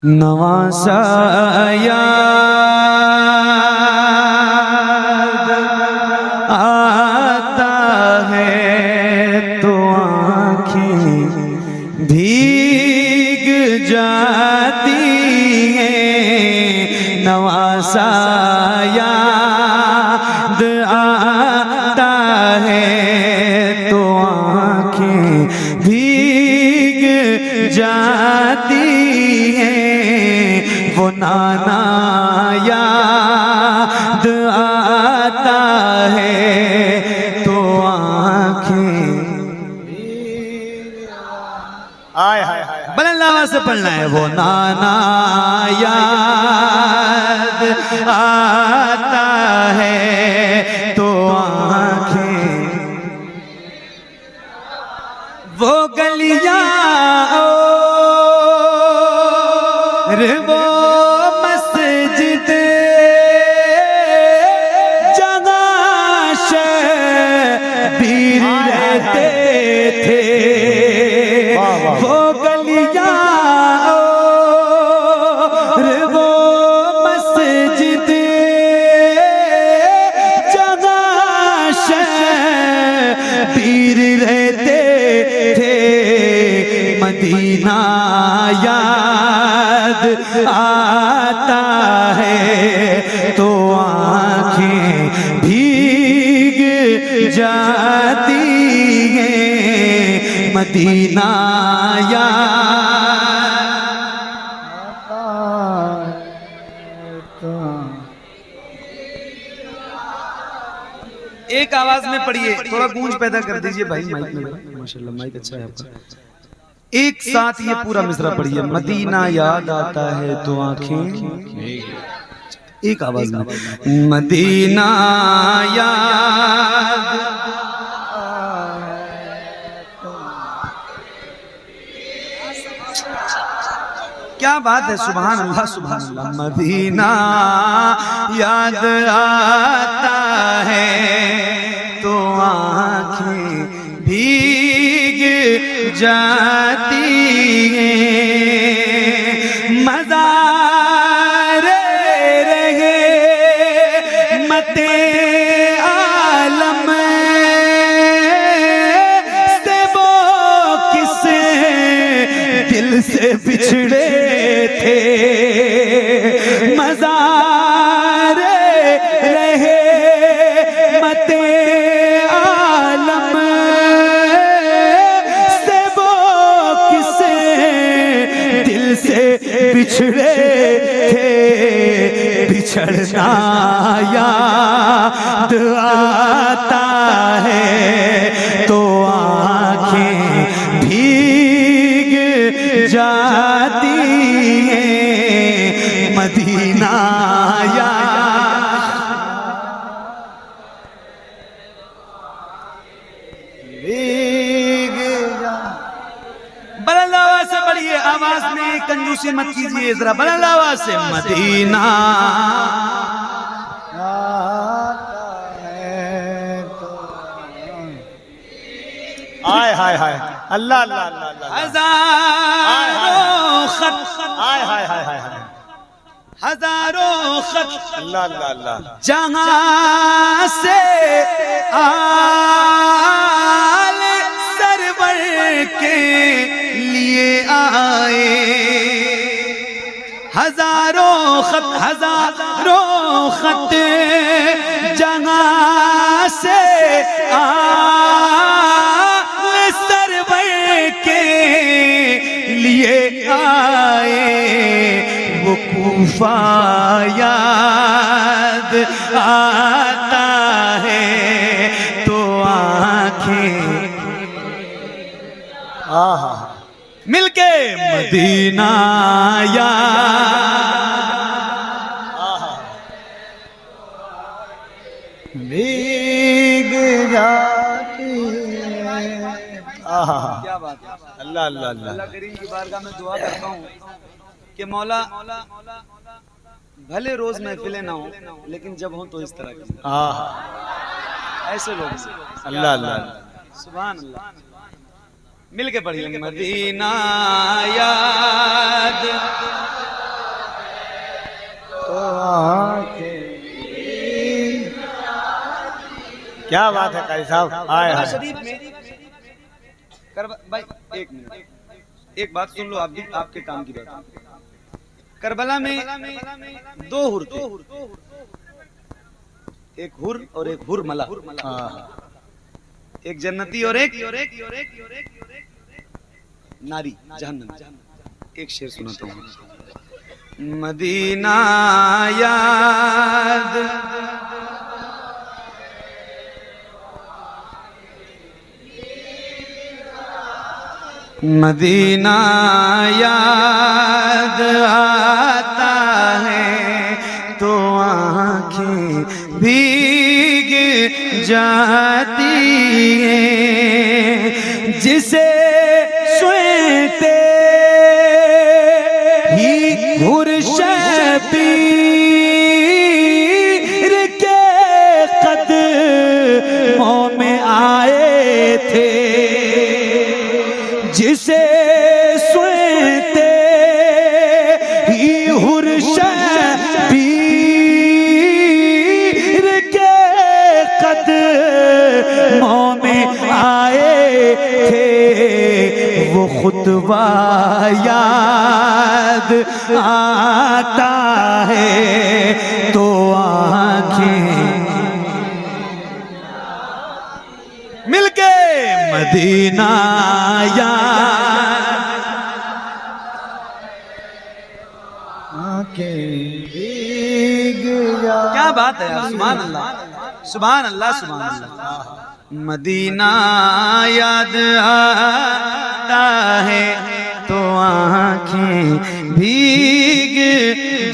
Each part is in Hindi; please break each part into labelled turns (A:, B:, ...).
A: नवासा याद आता है तो आँखें भीग जाती हैं। नवासा याद आता है तो आँखें भीग जाती हैं। वो नाना याद आता है तो आँखें
B: हाय हाय हाय
A: बुलंद आवाज से पढ़ना है। वो नाना याद आता है तो आँखें वो गलियां और वो मस्जिद जहाँ शबीर रहते थे। वो गलियां और वो मस्जिद जहाँ शबीर रहते थे। मदीना याद आता है तो आँखें भीग जाती हैं। मदीना एक आवाज में पढ़िए, थोड़ा गूंज पैदा कर दीजिए भाई माइक में। माशाल्लाह माइक अच्छा है आपका। एक साथ ये पूरा मिसरा पढ़िए। मदीना याद आता है तो आंखें, एक आवाज में। मदीना याद, क्या बात है, सुभान अल्लाह सुभान अल्लाह। मदीना याद आता है तो आंखें भीग जाती हैं। मज़ारे रहे मते आलम से वो किसे दिल से बिछड़े थे। मज़ारे रहे मते आलम से वो किसे दिल से बिछड़े थे। बिछड़ना याद आता है तो आँखें भीग जाती हैं। मदीना बुलंद आवाज से पढ़िए, आवाज में कंजूसी मत कीजिए, जरा बुलंद आवाज से। मदीना
B: हाय हाय हाय अल्लाह अल्लाह अल्लाह अल्लाह।
A: हजारों खत,
B: हाय हाय हाय हाय हाय
A: हजारों खत
B: अल्लाह अल्लाह अल्लाह।
A: जहां से आले सरवर के लिए आए। हजारों खत जहां से आले सरवर के लिए आए। वो कूफा याद आता है तो आँखें
B: आहा
A: मिलके मदीना
B: भीग जाती है। आहा
A: क्या बात है।
B: अल्लाह अल्लाह अल्लाह।
A: अल्लाह करीम की बारगाह में दुआ करता हूँ कि मौला भले रोज महफिलें ना हो लेकिन जब हो तो इस तरह की ऐसे लोग।
B: अल्लाह अल्लाह
A: सुभान अल्लाह। मिल के पढ़िए। मदीना याद
B: क्या बात है कारी साहब, आए हाय।
A: शरीफ में भाई एक मिनट, एक बात सुन लो, आप भी आपके काम की बात। करबला में दो हुर थे, एक हुर और एक हुरमला, एक जन्नती और एक नारी जहन्नम। एक शेर सुनाता हूँ। मदीना याद मदीना याद आता है तो आँखें भीग जाती हैं, जिसे सुनते ही हुर शबीर के कदमों में आए थे, जिसे सुनते ही हुर शबीर के कदमों में आए थे, वो खुतबा याद आता है तो आँखें मिलके मदीना याद
B: आंखें भीग जा।
A: क्या बात है यार, सुभान अल्लाह सुभान अल्लाह सुभान अल्लाह। मदीना याद आता है तो आँखें भीग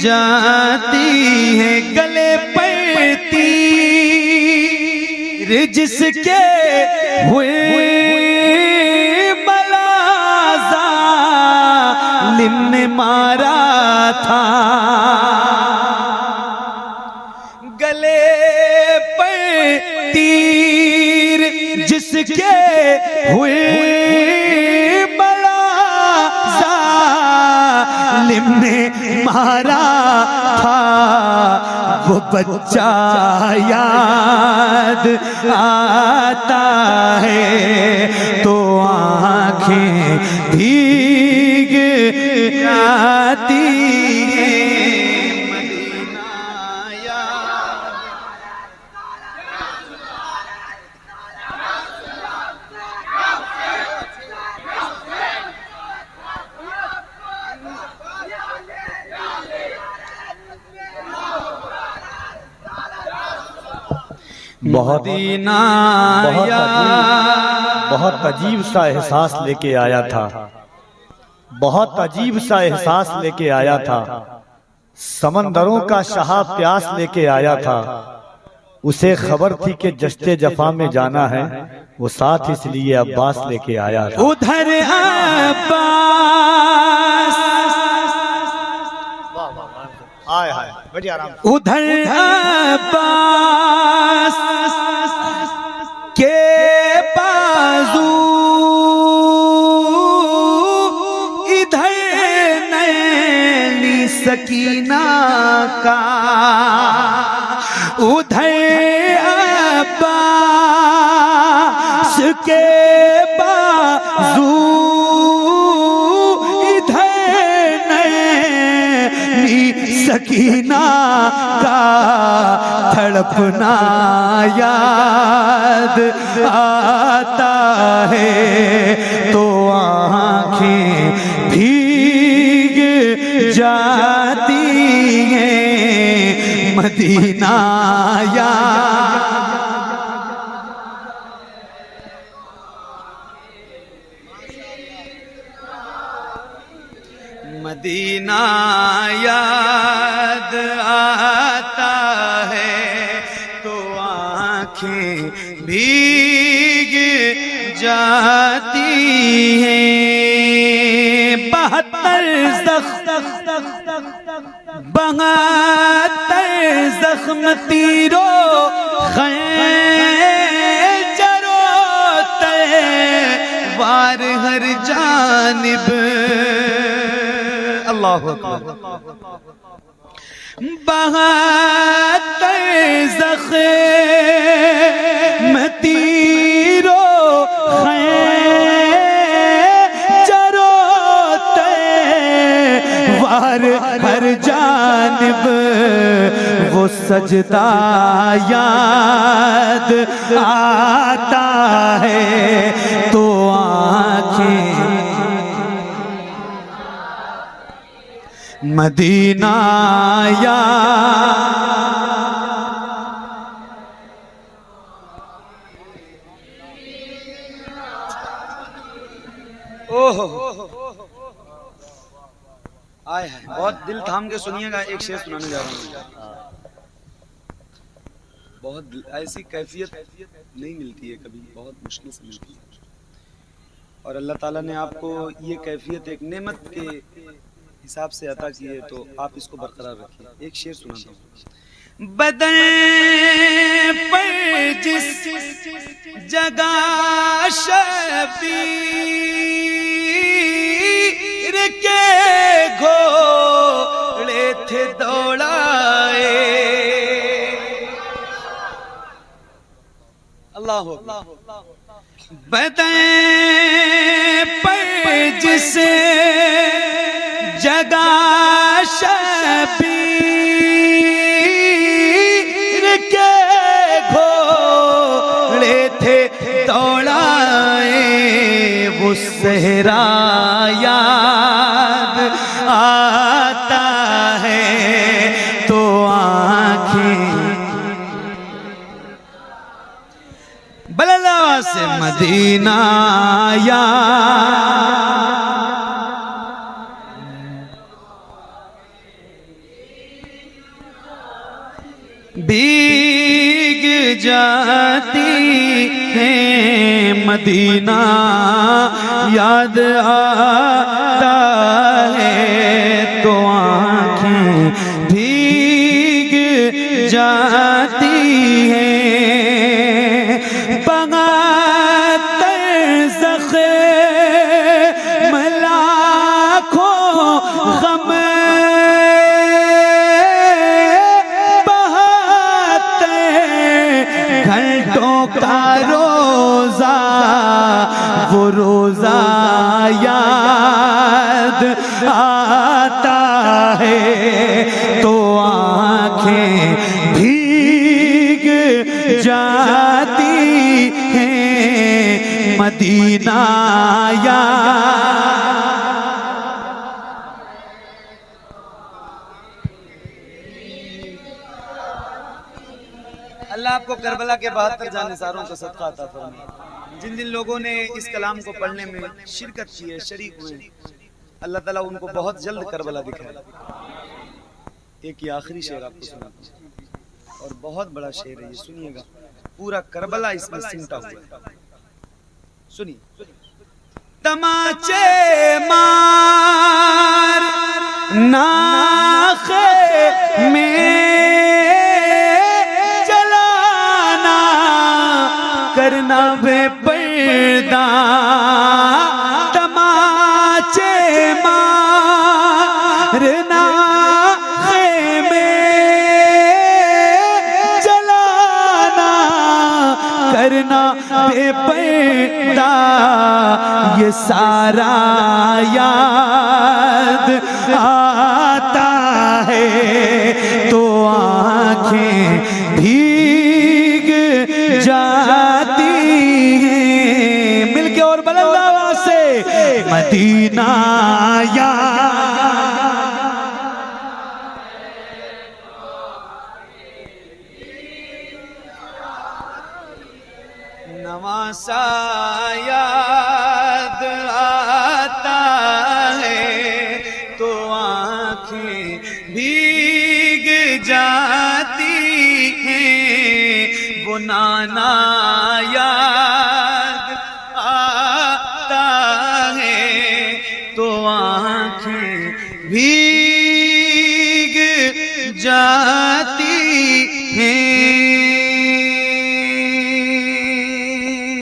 A: जाती है, गले पर तीर जिसके हुए बलाजा लिम ने मारा था, गले पर तीर जिसके हुए बलाजा लिम ने मारा था, वो बच्चा याद आता है तो आँखें भीग जाती हैं। मदीना याद
B: बहुत अजीब सा एहसास लेके आया था, बहुत अजीब सा एहसास लेके आया था, समंदरों का शाह प्यास लेके आया था, उसे खबर थी कि जश्ते जफा में जाना है, वो साथ इसलिए अब्बास लेके आया था।
A: उधर अब्बास
B: आए हाय, बड़ी आराम।
A: उधर अब्बास के बाजू इधर नैनी सकीना का, उधर अब्बास के बाजू सकीना का तड़पना याद आता है तो आँखें भीग जाती हैं। मदीना याद मदीना याद आता है तो आँखें भीग जाती हैं। 72 जख्म तीरों खंजरों तलवार हर जानिब, अल्लाहु अकबर। बहत्तर ज़ख़्म तीरों खंजरों तलवार हर जानिब वो सजदा याद आता है तो आँखें मदीना या ओहो आए हैं। बहुत दिल थाम के सुनिएगा, एक शेर सुनाने जा रहा हूँ। बहुत ऐसी कैफियत नहीं मिलती है कभी, बहुत मुश्किल से मिलती है, और अल्लाह ताला ने आपको ये कैफियत एक नेमत के हिसाब से अता की है, तो आप इसको बरकरार रखिए। एक शेर सुनाता हूँ। बदन पर जिस जगह शबीर के घोड़े थे दौड़ाए, अल्लाह बदन पर जिस जगह शबीर के घोड़े थे दौड़ाए, वो सहरा याद आता है तो आँखें बलला से मदीना या भीग जाती है मदीना याद आता है तो आँखें भीग जाती है। बहत्तर ज़ख़्म लाखों गम घंटों का रोजा वो रोजा याद आता है तो आँखें भीग जाती हैं मदीना याद। अल्लाह आपको करबला के 72 जानिसारों का सदका अता फरमाए। जिन जिन लोगों ने इस कलाम को पढ़ने में शिरकत की है, शरीक हुए, अल्लाह ताला उनको बहुत जल्द करबला दिखाए। एक ये आखिरी शेर आपको सुनाता हूं, और बहुत बड़ा शेर है, ये सुनिएगा। पूरा करबला इसमें सिमटा हुआ है, सुनिए। तमाचे मार नाखे में करना बेपर्दा, तमाचे मारना में जलाना करना बेपर्दा, ये सारा याद आता है तो आँखें भीग जाती हैं। मिलके और बुलंद आवाज से मदीना याद। नवासा याद आता है तो आँखें भीग जाती हैं, वो नाना याद